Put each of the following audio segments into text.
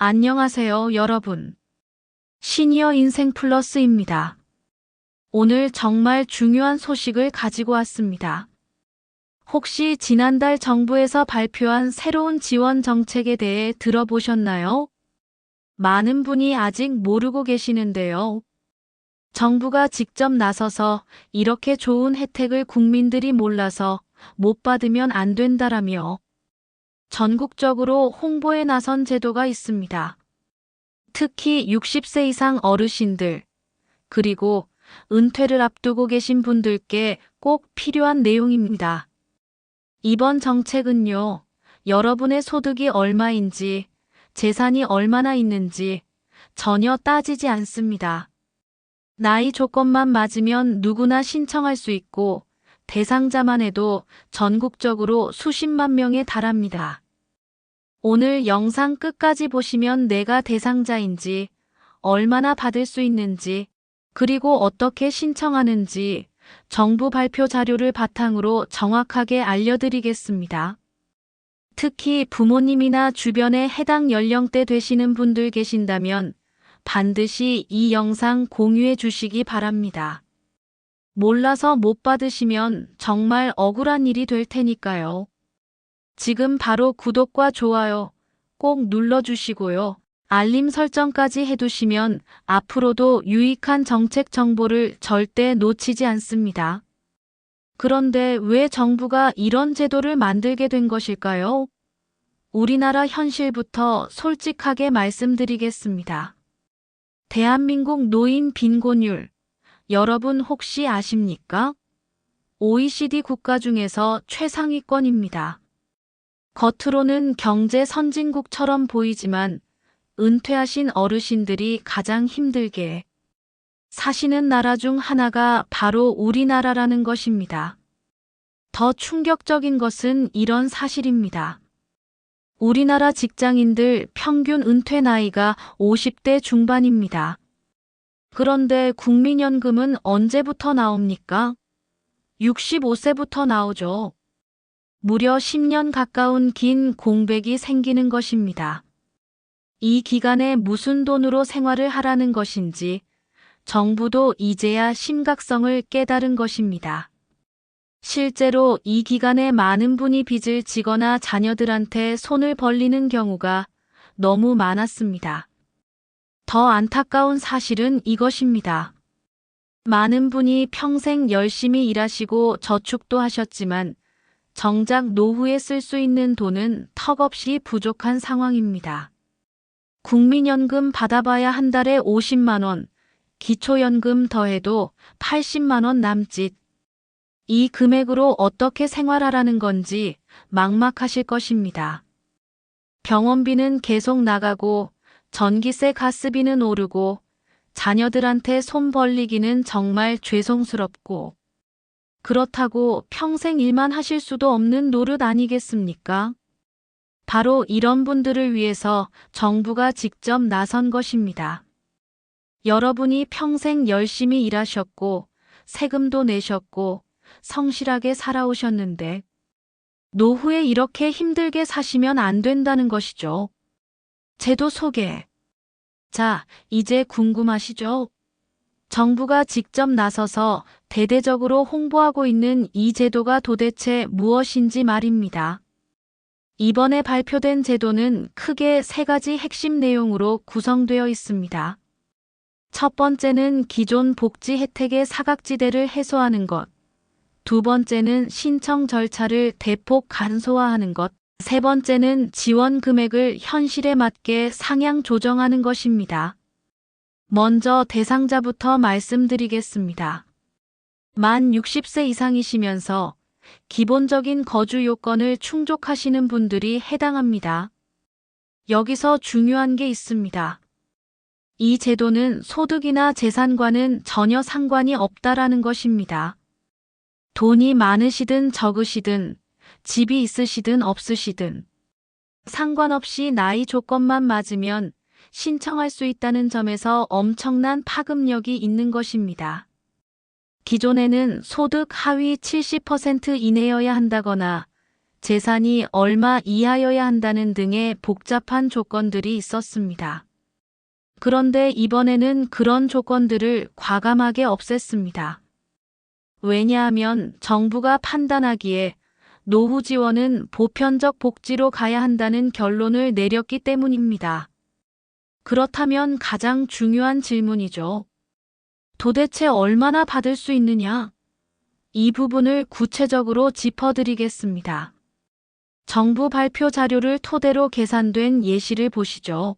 안녕하세요, 여러분. 시니어 인생 플러스입니다. 오늘 정말 중요한 소식을 가지고 왔습니다. 혹시 지난달 정부에서 발표한 새로운 지원 정책에 대해 들어보셨나요? 많은 분이 아직 모르고 계시는데요. 정부가 직접 나서서 이렇게 좋은 혜택을 국민들이 몰라서 못 받으면 안 된다라며 전국적으로 홍보에 나선 제도가 있습니다. 특히 60세 이상 어르신들, 그리고 은퇴를 앞두고 계신 분들께 꼭 필요한 내용입니다. 이번 정책은요, 여러분의 소득이 얼마인지, 재산이 얼마나 있는지 전혀 따지지 않습니다. 나이 조건만 맞으면 누구나 신청할 수 있고, 대상자만 해도 전국적으로 수십만 명에 달합니다. 오늘 영상 끝까지 보시면 내가 대상자인지, 얼마나 받을 수 있는지, 그리고 어떻게 신청하는지 정부 발표 자료를 바탕으로 정확하게 알려드리겠습니다. 특히 부모님이나 주변에 해당 연령대 되시는 분들 계신다면 반드시 이 영상 공유해 주시기 바랍니다. 몰라서 못 받으시면 정말 억울한 일이 될 테니까요. 지금 바로 구독과 좋아요 꼭 눌러주시고요. 알림 설정까지 해두시면 앞으로도 유익한 정책 정보를 절대 놓치지 않습니다. 그런데 왜 정부가 이런 제도를 만들게 된 것일까요? 우리나라 현실부터 솔직하게 말씀드리겠습니다. 대한민국 노인 빈곤율, 여러분 혹시 아십니까? OECD 국가 중에서 최상위권입니다. 겉으로는 경제 선진국처럼 보이지만 은퇴하신 어르신들이 가장 힘들게 사시는 나라 중 하나가 바로 우리나라라는 것입니다. 더 충격적인 것은 이런 사실입니다. 우리나라 직장인들 평균 은퇴 나이가 50대 중반입니다. 그런데 국민연금은 언제부터 나옵니까? 65세부터 나오죠. 무려 10년 가까운 긴 공백이 생기는 것입니다. 이 기간에 무슨 돈으로 생활을 하라는 것인지 정부도 이제야 심각성을 깨달은 것입니다. 실제로 이 기간에 많은 분이 빚을 지거나 자녀들한테 손을 벌리는 경우가 너무 많았습니다. 더 안타까운 사실은 이것입니다. 많은 분이 평생 열심히 일하시고 저축도 하셨지만 정작 노후에 쓸 수 있는 돈은 턱없이 부족한 상황입니다. 국민연금 받아봐야 한 달에 50만 원, 기초연금 더해도 80만 원 남짓. 이 금액으로 어떻게 생활하라는 건지 막막하실 것입니다. 병원비는 계속 나가고 전기세 가스비는 오르고 자녀들한테 손 벌리기는 정말 죄송스럽고 그렇다고 평생 일만 하실 수도 없는 노릇 아니겠습니까? 바로 이런 분들을 위해서 정부가 직접 나선 것입니다. 여러분이 평생 열심히 일하셨고 세금도 내셨고 성실하게 살아오셨는데 노후에 이렇게 힘들게 사시면 안 된다는 것이죠. 제도 소개. 자, 이제 궁금하시죠? 정부가 직접 나서서 대대적으로 홍보하고 있는 이 제도가 도대체 무엇인지 말입니다. 이번에 발표된 제도는 크게 세 가지 핵심 내용으로 구성되어 있습니다. 첫 번째는 기존 복지 혜택의 사각지대를 해소하는 것. 두 번째는 신청 절차를 대폭 간소화하는 것. 세 번째는 지원 금액을 현실에 맞게 상향 조정하는 것입니다. 먼저 대상자부터 말씀드리겠습니다. 만 60세 이상이시면서 기본적인 거주 요건을 충족하시는 분들이 해당합니다. 여기서 중요한 게 있습니다. 이 제도는 소득이나 재산과는 전혀 상관이 없다라는 것입니다. 돈이 많으시든 적으시든 집이 있으시든 없으시든 상관없이 나이 조건만 맞으면 신청할 수 있다는 점에서 엄청난 파급력이 있는 것입니다. 기존에는 소득 하위 70% 이내여야 한다거나 재산이 얼마 이하여야 한다는 등의 복잡한 조건들이 있었습니다. 그런데 이번에는 그런 조건들을 과감하게 없앴습니다. 왜냐하면 정부가 판단하기에 노후 지원은 보편적 복지로 가야 한다는 결론을 내렸기 때문입니다. 그렇다면 가장 중요한 질문이죠. 도대체 얼마나 받을 수 있느냐? 이 부분을 구체적으로 짚어드리겠습니다. 정부 발표 자료를 토대로 계산된 예시를 보시죠.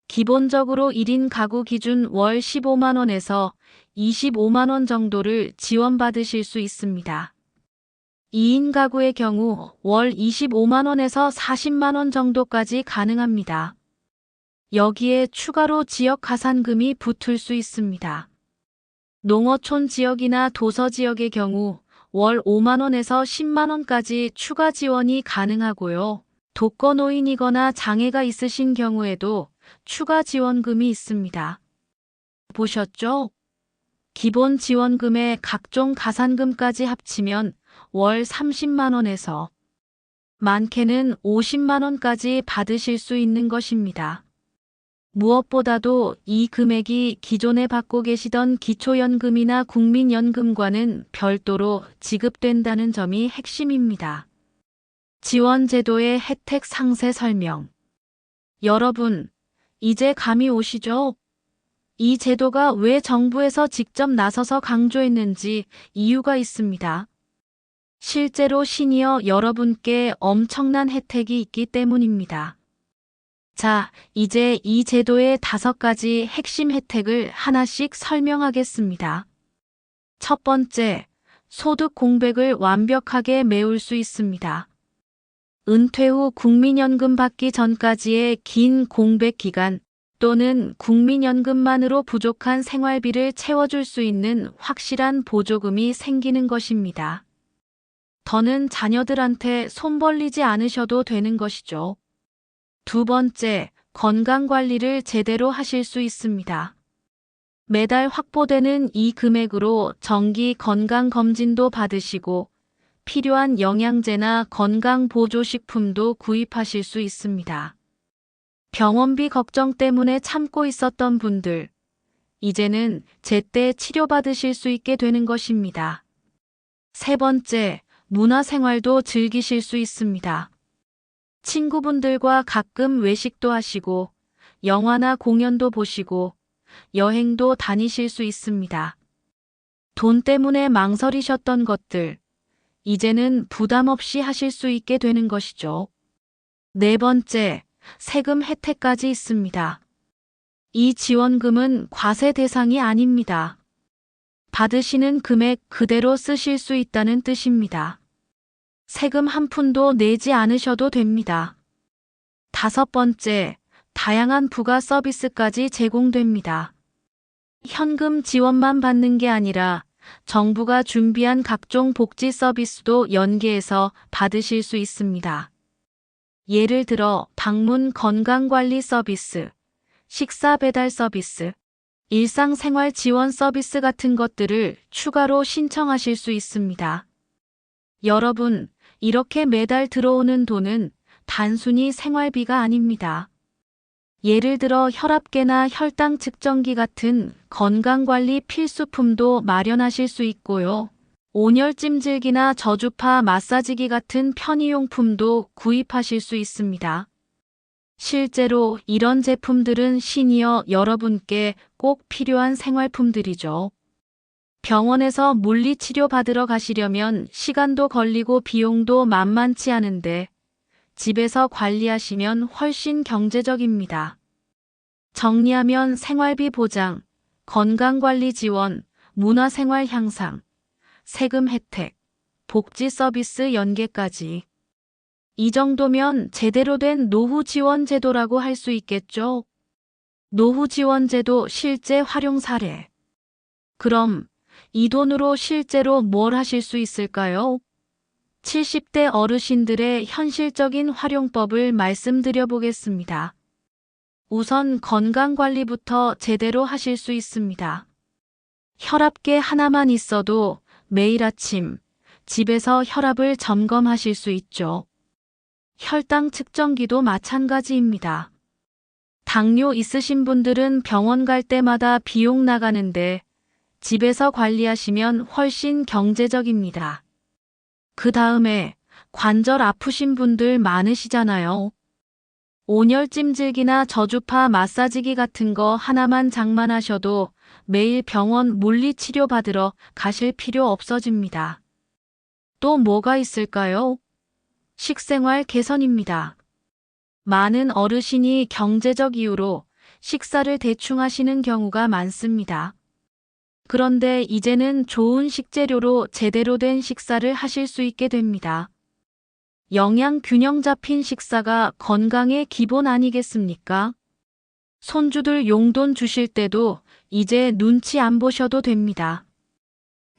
기본적으로 1인 가구 기준 월 15만 원에서 25만 원 정도를 지원받으실 수 있습니다. 2인 가구의 경우 월 25만 원에서 40만 원 정도까지 가능합니다. 여기에 추가로 지역 가산금이 붙을 수 있습니다. 농어촌 지역이나 도서 지역의 경우 월 5만 원에서 10만 원까지 추가 지원이 가능하고요. 독거노인이거나 장애가 있으신 경우에도 추가 지원금이 있습니다. 보셨죠? 기본 지원금에 각종 가산금까지 합치면 월 30만 원에서 많게는 50만 원까지 받으실 수 있는 것입니다. 무엇보다도 이 금액이 기존에 받고 계시던 기초연금이나 국민연금과는 별도로 지급된다는 점이 핵심입니다. 지원제도의 혜택 상세 설명. 여러분, 이제 감이 오시죠? 이 제도가 왜 정부에서 직접 나서서 강조했는지 이유가 있습니다. 실제로 시니어 여러분께 엄청난 혜택이 있기 때문입니다. 자, 이제 이 제도의 5가지 핵심 혜택을 하나씩 설명하겠습니다. 첫 번째, 소득 공백을 완벽하게 메울 수 있습니다. 은퇴 후 국민연금 받기 전까지의 긴 공백 기간 또는 국민연금만으로 부족한 생활비를 채워줄 수 있는 확실한 보조금이 생기는 것입니다. 더는 자녀들한테 손 벌리지 않으셔도 되는 것이죠. 두 번째, 건강관리를 제대로 하실 수 있습니다. 매달 확보되는 이 금액으로 정기 건강검진도 받으시고 필요한 영양제나 건강보조식품도 구입하실 수 있습니다. 병원비 걱정 때문에 참고 있었던 분들, 이제는 제때 치료받으실 수 있게 되는 것입니다. 세 번째, 문화생활도 즐기실 수 있습니다. 친구분들과 가끔 외식도 하시고 영화나 공연도 보시고 여행도 다니실 수 있습니다. 돈 때문에 망설이셨던 것들, 이제는 부담 없이 하실 수 있게 되는 것이죠. 네 번째, 세금 혜택까지 있습니다. 이 지원금은 과세 대상이 아닙니다. 받으시는 금액 그대로 쓰실 수 있다는 뜻입니다. 세금 한 푼도 내지 않으셔도 됩니다. 다섯 번째, 다양한 부가 서비스까지 제공됩니다. 현금 지원만 받는 게 아니라 정부가 준비한 각종 복지 서비스도 연계해서 받으실 수 있습니다. 예를 들어 방문 건강관리 서비스, 식사 배달 서비스, 일상생활 지원 서비스 같은 것들을 추가로 신청하실 수 있습니다. 여러분, 이렇게 매달 들어오는 돈은 단순히 생활비가 아닙니다. 예를 들어 혈압계나 혈당 측정기 같은 건강관리 필수품도 마련하실 수 있고요. 온열 찜질기나 저주파 마사지기 같은 편의용품도 구입하실 수 있습니다. 실제로 이런 제품들은 시니어 여러분께 꼭 필요한 생활품들이죠. 병원에서 물리치료 받으러 가시려면 시간도 걸리고 비용도 만만치 않은데 집에서 관리하시면 훨씬 경제적입니다. 정리하면 생활비 보장, 건강관리 지원, 문화생활 향상, 세금 혜택, 복지 서비스 연계까지. 이 정도면 제대로 된 노후 지원 제도라고 할 수 있겠죠? 노후 지원 제도 실제 활용 사례. 그럼 이 돈으로 실제로 뭘 하실 수 있을까요? 70대 어르신들의 현실적인 활용법을 말씀드려 보겠습니다. 우선 건강관리부터 제대로 하실 수 있습니다. 혈압계 하나만 있어도 매일 아침 집에서 혈압을 점검하실 수 있죠. 혈당 측정기도 마찬가지입니다. 당뇨 있으신 분들은 병원 갈 때마다 비용 나가는데 집에서 관리하시면 훨씬 경제적입니다. 그 다음에 관절 아프신 분들 많으시잖아요. 온열 찜질기나 저주파 마사지기 같은 거 하나만 장만하셔도 매일 병원 물리치료 받으러 가실 필요 없어집니다. 또 뭐가 있을까요? 식생활 개선입니다. 많은 어르신이 경제적 이유로 식사를 대충 하시는 경우가 많습니다. 그런데 이제는 좋은 식재료로 제대로 된 식사를 하실 수 있게 됩니다. 영양 균형 잡힌 식사가 건강의 기본 아니겠습니까? 손주들 용돈 주실 때도 이제 눈치 안 보셔도 됩니다.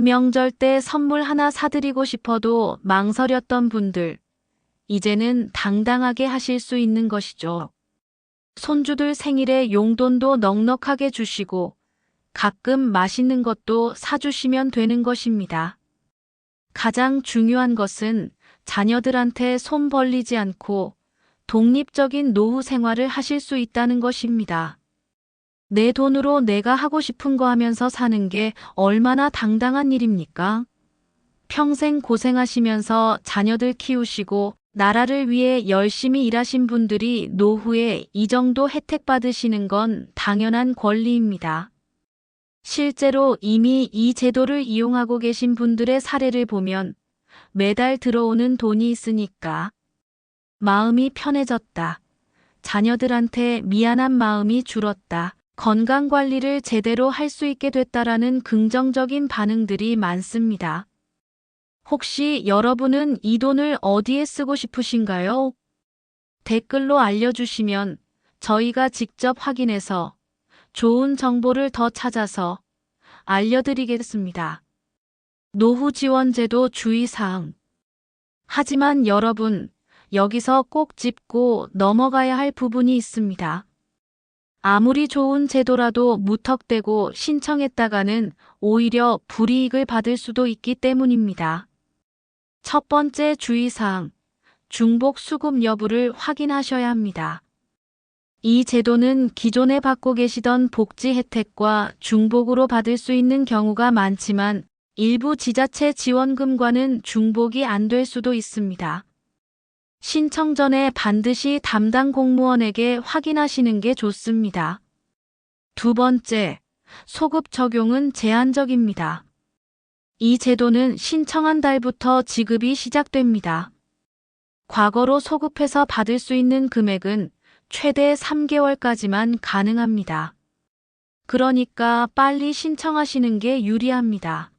명절 때 선물 하나 사드리고 싶어도 망설였던 분들, 이제는 당당하게 하실 수 있는 것이죠. 손주들 생일에 용돈도 넉넉하게 주시고 가끔 맛있는 것도 사주시면 되는 것입니다. 가장 중요한 것은 자녀들한테 손 벌리지 않고 독립적인 노후 생활을 하실 수 있다는 것입니다. 내 돈으로 내가 하고 싶은 거 하면서 사는 게 얼마나 당당한 일입니까? 평생 고생하시면서 자녀들 키우시고 나라를 위해 열심히 일하신 분들이 노후에 이 정도 혜택 받으시는 건 당연한 권리입니다. 실제로 이미 이 제도를 이용하고 계신 분들의 사례를 보면 매달 들어오는 돈이 있으니까 마음이 편해졌다. 자녀들한테 미안한 마음이 줄었다. 건강관리를 제대로 할 수 있게 됐다라는 긍정적인 반응들이 많습니다. 혹시 여러분은 이 돈을 어디에 쓰고 싶으신가요? 댓글로 알려주시면 저희가 직접 확인해서 좋은 정보를 더 찾아서 알려드리겠습니다. 노후지원제도 주의사항. 하지만 여러분, 여기서 꼭 짚고 넘어가야 할 부분이 있습니다. 아무리 좋은 제도라도 무턱대고 신청했다가는 오히려 불이익을 받을 수도 있기 때문입니다. 첫 번째 주의사항, 중복 수급 여부를 확인하셔야 합니다. 이 제도는 기존에 받고 계시던 복지 혜택과 중복으로 받을 수 있는 경우가 많지만 일부 지자체 지원금과는 중복이 안 될 수도 있습니다. 신청 전에 반드시 담당 공무원에게 확인하시는 게 좋습니다. 두 번째, 소급 적용은 제한적입니다. 이 제도는 신청한 달부터 지급이 시작됩니다. 과거로 소급해서 받을 수 있는 금액은 최대 3개월까지만 가능합니다. 그러니까 빨리 신청하시는 게 유리합니다.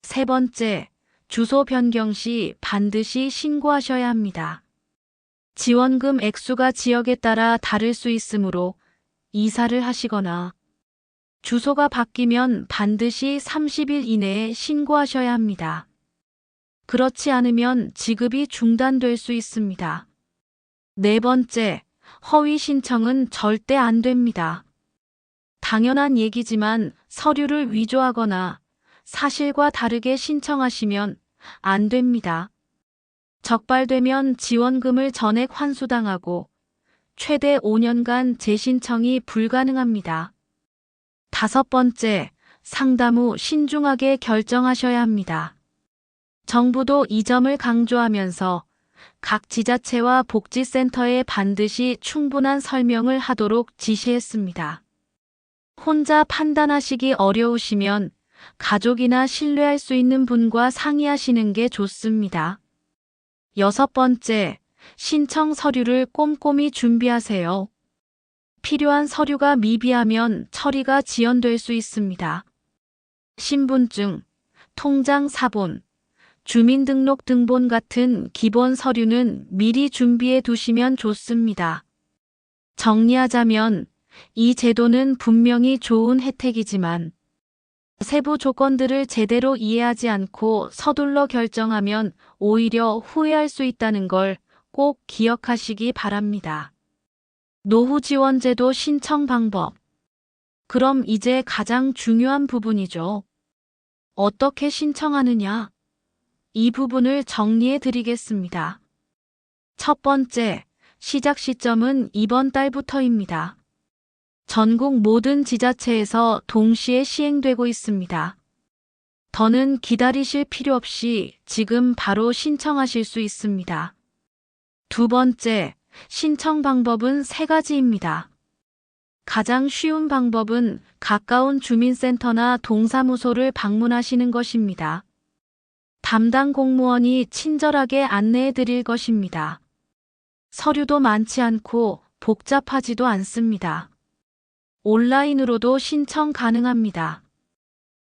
세 번째, 주소 변경 시 반드시 신고하셔야 합니다. 지원금 액수가 지역에 따라 다를 수 있으므로 이사를 하시거나 주소가 바뀌면 반드시 30일 이내에 신고하셔야 합니다. 그렇지 않으면 지급이 중단될 수 있습니다. 네 번째, 허위 신청은 절대 안 됩니다. 당연한 얘기지만 서류를 위조하거나 사실과 다르게 신청하시면 안 됩니다. 적발되면 지원금을 전액 환수당하고 최대 5년간 재신청이 불가능합니다. 다섯 번째, 상담 후 신중하게 결정하셔야 합니다. 정부도 이 점을 강조하면서 각 지자체와 복지센터에 반드시 충분한 설명을 하도록 지시했습니다. 혼자 판단하시기 어려우시면 가족이나 신뢰할 수 있는 분과 상의하시는 게 좋습니다. 여섯 번째, 신청 서류를 꼼꼼히 준비하세요. 필요한 서류가 미비하면 처리가 지연될 수 있습니다. 신분증, 통장 사본, 주민등록 등본 같은 기본 서류는 미리 준비해 두시면 좋습니다. 정리하자면 이 제도는 분명히 좋은 혜택이지만 세부 조건들을 제대로 이해하지 않고 서둘러 결정하면 오히려 후회할 수 있다는 걸 꼭 기억하시기 바랍니다. 노후지원제도 신청 방법. 그럼 이제 가장 중요한 부분이죠. 어떻게 신청하느냐? 이 부분을 정리해 드리겠습니다. 첫 번째, 시작 시점은 이번 달부터입니다. 전국 모든 지자체에서 동시에 시행되고 있습니다. 더는 기다리실 필요 없이 지금 바로 신청하실 수 있습니다. 두 번째, 신청 방법은 세 가지입니다. 가장 쉬운 방법은 가까운 주민센터나 동사무소를 방문하시는 것입니다. 담당 공무원이 친절하게 안내해 드릴 것입니다. 서류도 많지 않고 복잡하지도 않습니다. 온라인으로도 신청 가능합니다.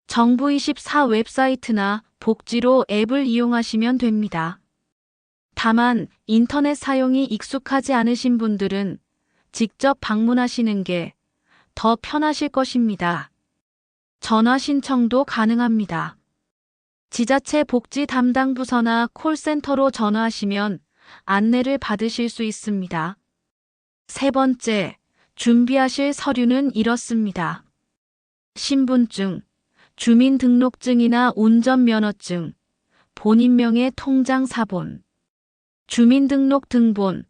정부24 웹사이트나 복지로 앱을 이용하시면 됩니다. 다만 인터넷 사용이 익숙하지 않으신 분들은 직접 방문하시는 게 더 편하실 것입니다. 전화 신청도 가능합니다. 지자체 복지 담당 부서나 콜센터로 전화하시면 안내를 받으실 수 있습니다. 세 번째, 준비하실 서류는 이렇습니다. 신분증, 주민등록증이나 운전면허증, 본인명의 통장 사본, 주민등록 등본,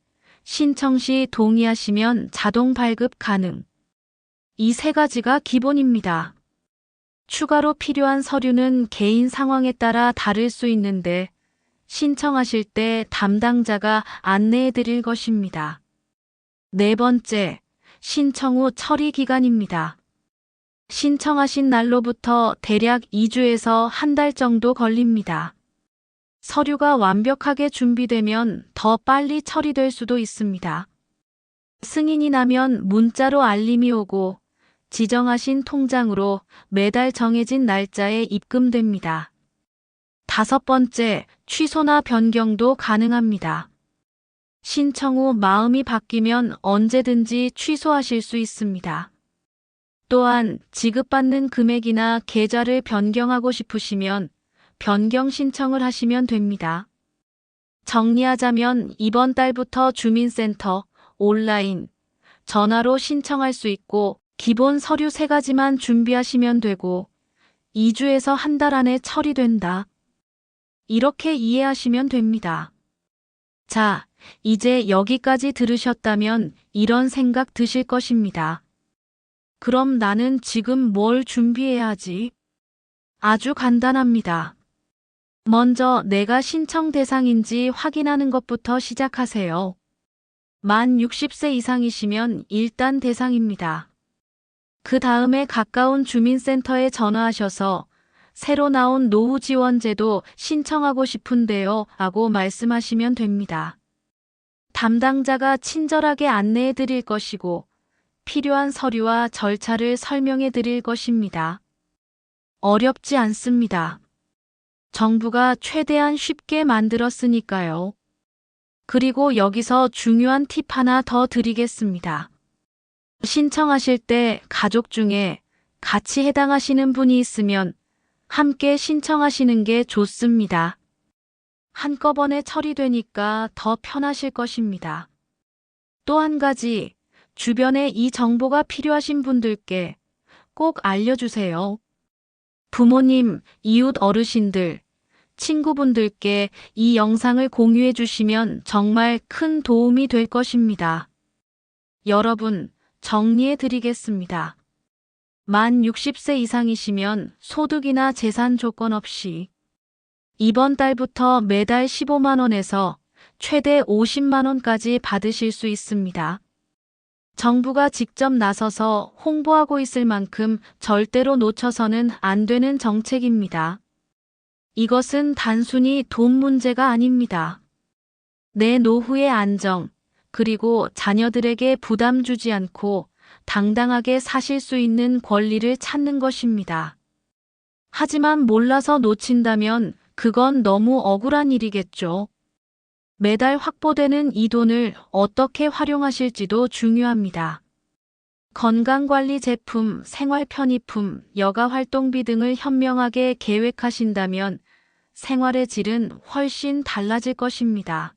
신청 시 동의하시면 자동 발급 가능. 이 세 가지가 기본입니다. 추가로 필요한 서류는 개인 상황에 따라 다를 수 있는데 신청하실 때 담당자가 안내해 드릴 것입니다. 네 번째, 신청 후 처리 기간입니다. 신청하신 날로부터 대략 2주에서 한 달 정도 걸립니다. 서류가 완벽하게 준비되면 더 빨리 처리될 수도 있습니다. 승인이 나면 문자로 알림이 오고 지정하신 통장으로 매달 정해진 날짜에 입금됩니다. 다섯 번째, 취소나 변경도 가능합니다. 신청 후 마음이 바뀌면 언제든지 취소하실 수 있습니다. 또한 지급받는 금액이나 계좌를 변경하고 싶으시면 변경 신청을 하시면 됩니다. 정리하자면 이번 달부터 주민센터, 온라인, 전화로 신청할 수 있고 기본 서류 세 가지만 준비하시면 되고 2주에서 한 달 안에 처리된다. 이렇게 이해하시면 됩니다. 자, 이제 여기까지 들으셨다면 이런 생각 드실 것입니다. 그럼 나는 지금 뭘 준비해야 하지? 아주 간단합니다. 먼저 내가 신청 대상인지 확인하는 것부터 시작하세요. 만 60세 이상이시면 일단 대상입니다. 그 다음에 가까운 주민센터에 전화하셔서 새로 나온 노후지원제도 신청하고 싶은데요 라고 말씀하시면 됩니다. 담당자가 친절하게 안내해 드릴 것이고 필요한 서류와 절차를 설명해 드릴 것입니다. 어렵지 않습니다. 정부가 최대한 쉽게 만들었으니까요. 그리고 여기서 중요한 팁 하나 더 드리겠습니다. 신청하실 때 가족 중에 같이 해당하시는 분이 있으면 함께 신청하시는 게 좋습니다. 한꺼번에 처리되니까 더 편하실 것입니다. 또 한 가지, 주변에 이 정보가 필요하신 분들께 꼭 알려주세요. 부모님, 이웃 어르신들, 친구분들께 이 영상을 공유해 주시면 정말 큰 도움이 될 것입니다. 여러분, 정리해 드리겠습니다. 만 60세 이상이시면 소득이나 재산 조건 없이 이번 달부터 매달 15만 원에서 최대 50만 원까지 받으실 수 있습니다. 정부가 직접 나서서 홍보하고 있을 만큼 절대로 놓쳐서는 안 되는 정책입니다. 이것은 단순히 돈 문제가 아닙니다. 내 노후의 안정, 그리고 자녀들에게 부담 주지 않고 당당하게 사실 수 있는 권리를 찾는 것입니다. 하지만 몰라서 놓친다면 그건 너무 억울한 일이겠죠. 매달 확보되는 이 돈을 어떻게 활용하실지도 중요합니다. 건강관리 제품, 생활편의품, 여가활동비 등을 현명하게 계획하신다면 생활의 질은 훨씬 달라질 것입니다.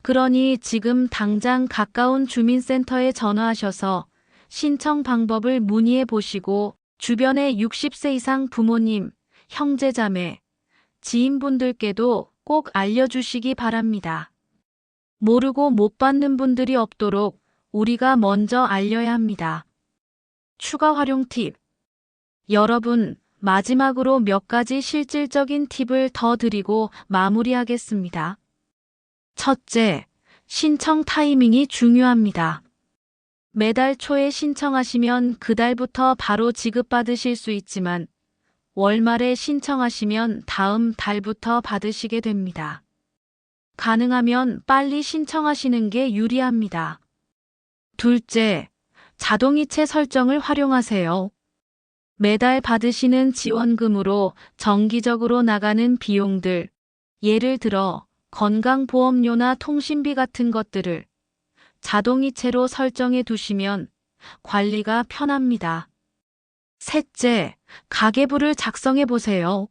그러니 지금 당장 가까운 주민센터에 전화하셔서 신청 방법을 문의해 보시고 주변의 60세 이상 부모님, 형제자매, 지인분들께도 꼭 알려주시기 바랍니다. 모르고 못 받는 분들이 없도록 우리가 먼저 알려야 합니다. 추가 활용 팁. 여러분, 마지막으로 몇 가지 실질적인 팁을 더 드리고 마무리하겠습니다. 첫째, 신청 타이밍이 중요합니다. 매달 초에 신청하시면 그달부터 바로 지급받으실 수 있지만 월말에 신청하시면 다음 달부터 받으시게 됩니다. 가능하면 빨리 신청하시는 게 유리합니다. 둘째, 자동이체 설정을 활용하세요. 매달 받으시는 지원금으로 정기적으로 나가는 비용들, 예를 들어 건강보험료나 통신비 같은 것들을 자동이체로 설정해 두시면 관리가 편합니다. 셋째, 가계부를 작성해 보세요.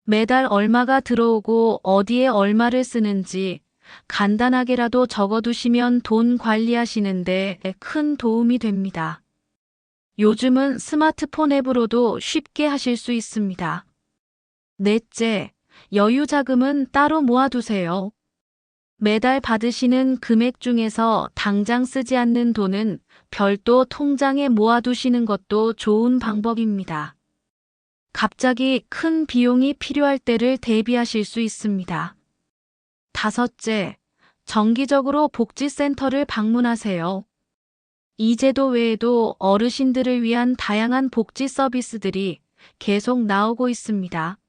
매달 얼마가 들어오고 어디에 얼마를 쓰는지 간단하게라도 적어두시면 돈 관리하시는데 큰 도움이 됩니다. 요즘은 스마트폰 앱으로도 쉽게 하실 수 있습니다. 넷째, 여유 자금은 따로 모아두세요. 매달 받으시는 금액 중에서 당장 쓰지 않는 돈은 별도 통장에 모아두시는 것도 좋은 방법입니다. 갑자기 큰 비용이 필요할 때를 대비하실 수 있습니다. 다섯째, 정기적으로 복지센터를 방문하세요. 이 제도 외에도 어르신들을 위한 다양한 복지 서비스들이 계속 나오고 있습니다.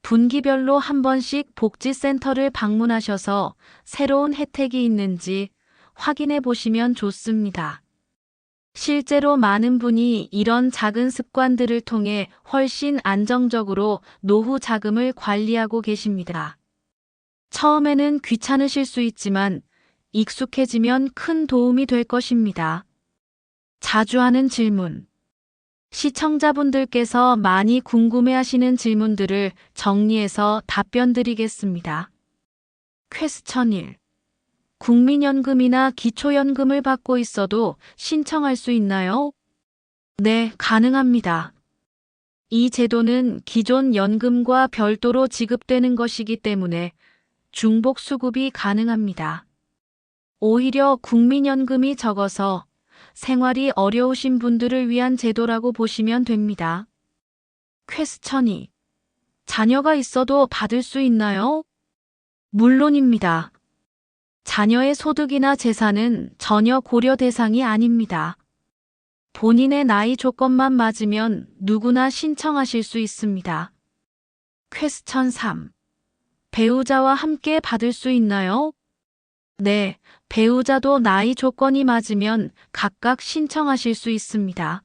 분기별로 한 번씩 복지센터를 방문하셔서 새로운 혜택이 있는지 확인해 보시면 좋습니다. 실제로 많은 분이 이런 작은 습관들을 통해 훨씬 안정적으로 노후 자금을 관리하고 계십니다. 처음에는 귀찮으실 수 있지만 익숙해지면 큰 도움이 될 것입니다. 자주 하는 질문. 시청자분들께서 많이 궁금해하시는 질문들을 정리해서 답변 드리겠습니다. 퀘스천 1. 국민연금이나 기초연금을 받고 있어도 신청할 수 있나요? 네, 가능합니다. 이 제도는 기존 연금과 별도로 지급되는 것이기 때문에 중복 수급이 가능합니다. 오히려 국민연금이 적어서 생활이 어려우신 분들을 위한 제도라고 보시면 됩니다. 퀘스천 2. 자녀가 있어도 받을 수 있나요? 물론입니다. 자녀의 소득이나 재산은 전혀 고려 대상이 아닙니다. 본인의 나이 조건만 맞으면 누구나 신청하실 수 있습니다. 퀘스천 3. 배우자와 함께 받을 수 있나요? 네, 배우자도 나이 조건이 맞으면 각각 신청하실 수 있습니다.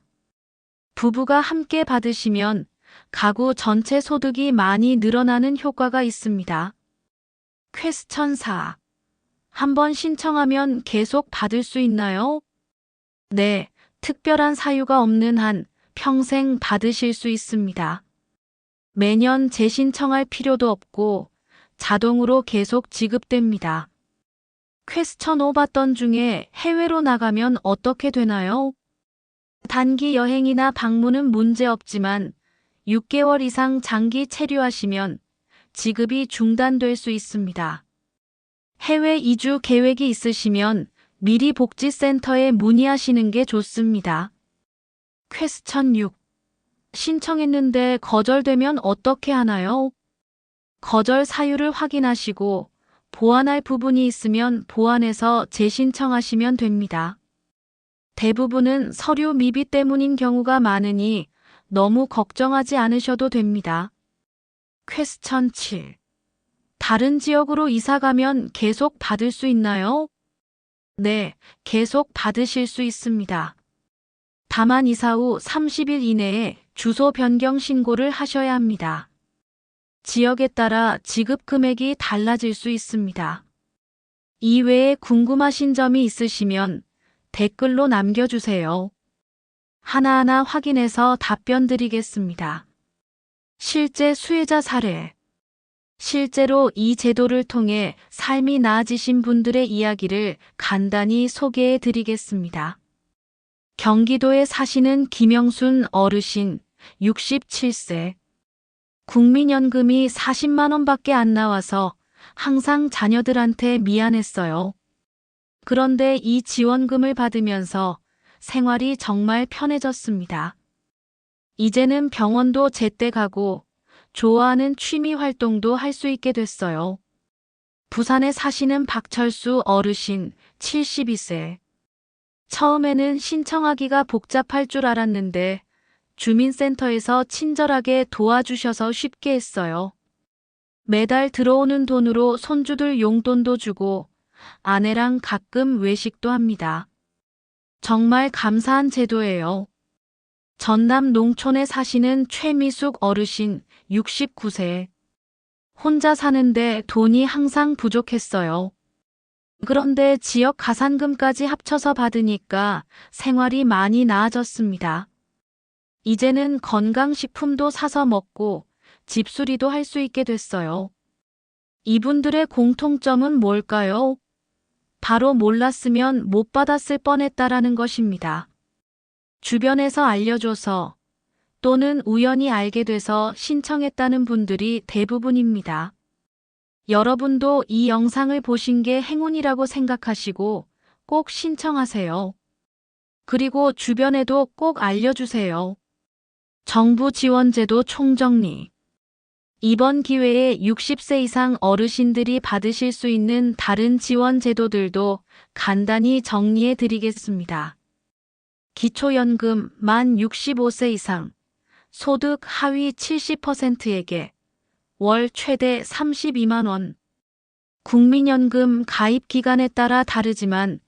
부부가 함께 받으시면 가구 전체 소득이 많이 늘어나는 효과가 있습니다. 퀘스천 4. 한번 신청하면 계속 받을 수 있나요? 네, 특별한 사유가 없는 한 평생 받으실 수 있습니다. 매년 재신청할 필요도 없고 자동으로 계속 지급됩니다. 퀘스천 5 받던 중에 해외로 나가면 어떻게 되나요? 단기 여행이나 방문은 문제 없지만 6개월 이상 장기 체류하시면 지급이 중단될 수 있습니다. 해외 이주 계획이 있으시면 미리 복지센터에 문의하시는 게 좋습니다. 퀘스천 6. 신청했는데 거절되면 어떻게 하나요? 거절 사유를 확인하시고 보완할 부분이 있으면 보완해서 재신청하시면 됩니다. 대부분은 서류 미비 때문인 경우가 많으니 너무 걱정하지 않으셔도 됩니다. 퀘스천 7. 다른 지역으로 이사 가면 계속 받을 수 있나요? 네, 계속 받으실 수 있습니다. 다만 이사 후 30일 이내에 주소 변경 신고를 하셔야 합니다. 지역에 따라 지급 금액이 달라질 수 있습니다. 이외에 궁금하신 점이 있으시면 댓글로 남겨주세요. 하나하나 확인해서 답변 드리겠습니다. 실제 수혜자 사례. 실제로 이 제도를 통해 삶이 나아지신 분들의 이야기를 간단히 소개해 드리겠습니다. 경기도에 사시는 김영순 어르신 67세. 국민연금이 40만 원밖에 안 나와서 항상 자녀들한테 미안했어요. 그런데 이 지원금을 받으면서 생활이 정말 편해졌습니다. 이제는 병원도 제때 가고 좋아하는 취미 활동도 할 수 있게 됐어요. 부산에 사시는 박철수 어르신 72세. 처음에는 신청하기가 복잡할 줄 알았는데 주민센터에서 친절하게 도와주셔서 쉽게 했어요. 매달 들어오는 돈으로 손주들 용돈도 주고 아내랑 가끔 외식도 합니다. 정말 감사한 제도예요. 전남 농촌에 사시는 최미숙 어르신 69세. 혼자 사는데 돈이 항상 부족했어요. 그런데 지역 가산금까지 합쳐서 받으니까 생활이 많이 나아졌습니다. 이제는 건강식품도 사서 먹고 집수리도 할 수 있게 됐어요. 이분들의 공통점은 뭘까요? 바로 몰랐으면 못 받았을 뻔했다라는 것입니다. 주변에서 알려줘서 또는 우연히 알게 돼서 신청했다는 분들이 대부분입니다. 여러분도 이 영상을 보신 게 행운이라고 생각하시고 꼭 신청하세요. 그리고 주변에도 꼭 알려주세요. 정부 지원제도 총정리. 이번 기회에 60세 이상 어르신들이 받으실 수 있는 다른 지원 제도들도 간단히 정리해 드리겠습니다. 기초연금 만 65세 이상, 소득 하위 70%에게 월 최대 32만 원. 국민연금 가입 기간에 따라 다르지만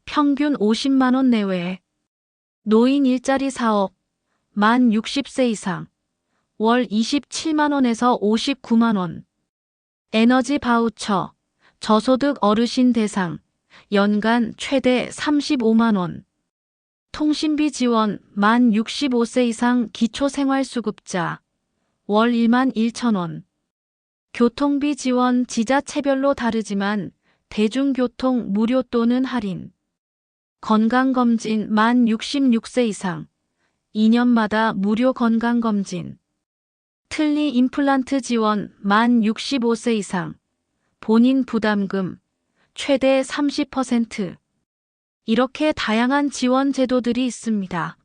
평균 50만 원 내외. 노인 일자리 사업 만 60세 이상, 월 27만 원에서 59만 원. 에너지 바우처, 저소득 어르신 대상, 연간 최대 35만 원. 통신비 지원 만 65세 이상 기초생활수급자, 월 1만 1천 원. 교통비 지원 지자체별로 다르지만 대중교통 무료 또는 할인. 건강검진 만 66세 이상, 2년마다 무료 건강검진. 틀니 임플란트 지원 만 65세 이상, 본인 부담금 최대 30%. 이렇게 다양한 지원 제도들이 있습니다.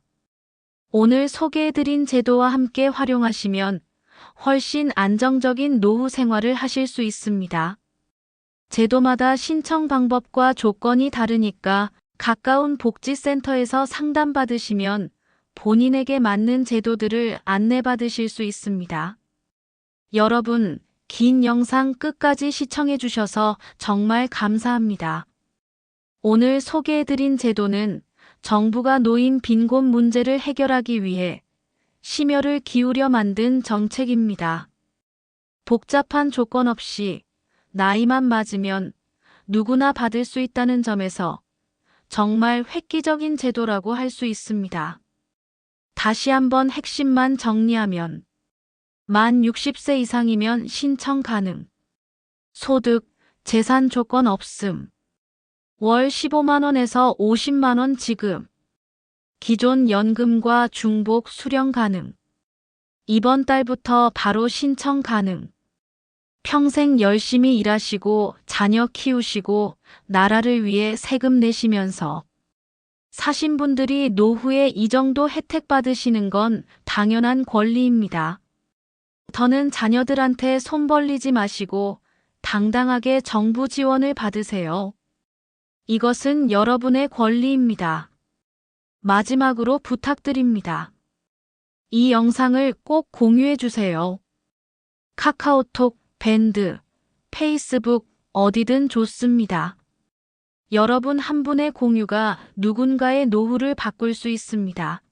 오늘 소개해드린 제도와 함께 활용하시면 훨씬 안정적인 노후 생활을 하실 수 있습니다. 제도마다 신청 방법과 조건이 다르니까 가까운 복지센터에서 상담받으시면 본인에게 맞는 제도들을 안내받으실 수 있습니다. 여러분, 긴 영상 끝까지 시청해 주셔서 정말 감사합니다. 오늘 소개해드린 제도는 정부가 노인 빈곤 문제를 해결하기 위해 심혈을 기울여 만든 정책입니다. 복잡한 조건 없이 나이만 맞으면 누구나 받을 수 있다는 점에서 정말 획기적인 제도라고 할 수 있습니다. 다시 한번 핵심만 정리하면 만 60세 이상이면 신청 가능. 소득, 재산 조건 없음. 월 15만 원에서 50만 원 지급. 기존 연금과 중복 수령 가능. 이번 달부터 바로 신청 가능. 평생 열심히 일하시고 자녀 키우시고 나라를 위해 세금 내시면서 사신 분들이 노후에 이 정도 혜택 받으시는 건 당연한 권리입니다. 더는 자녀들한테 손 벌리지 마시고 당당하게 정부 지원을 받으세요. 이것은 여러분의 권리입니다. 마지막으로 부탁드립니다. 이 영상을 꼭 공유해 주세요. 카카오톡, 밴드, 페이스북 어디든 좋습니다. 여러분 한 분의 공유가 누군가의 노후를 바꿀 수 있습니다.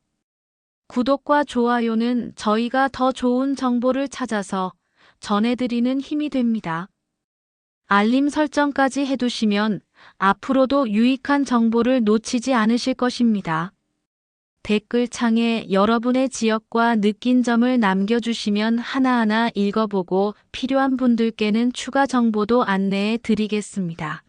구독과 좋아요는 저희가 더 좋은 정보를 찾아서 전해드리는 힘이 됩니다. 알림 설정까지 해두시면 앞으로도 유익한 정보를 놓치지 않으실 것입니다. 댓글창에 여러분의 지역과 느낀 점을 남겨주시면 하나하나 읽어보고 필요한 분들께는 추가 정보도 안내해 드리겠습니다.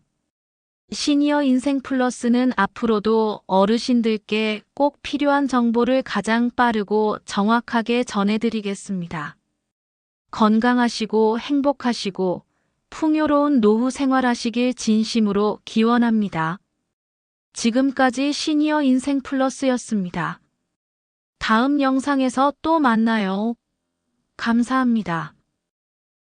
시니어 인생 플러스는 앞으로도 어르신들께 꼭 필요한 정보를 가장 빠르고 정확하게 전해드리겠습니다. 건강하시고 행복하시고 풍요로운 노후 생활하시길 진심으로 기원합니다. 지금까지 시니어 인생 플러스였습니다. 다음 영상에서 또 만나요. 감사합니다.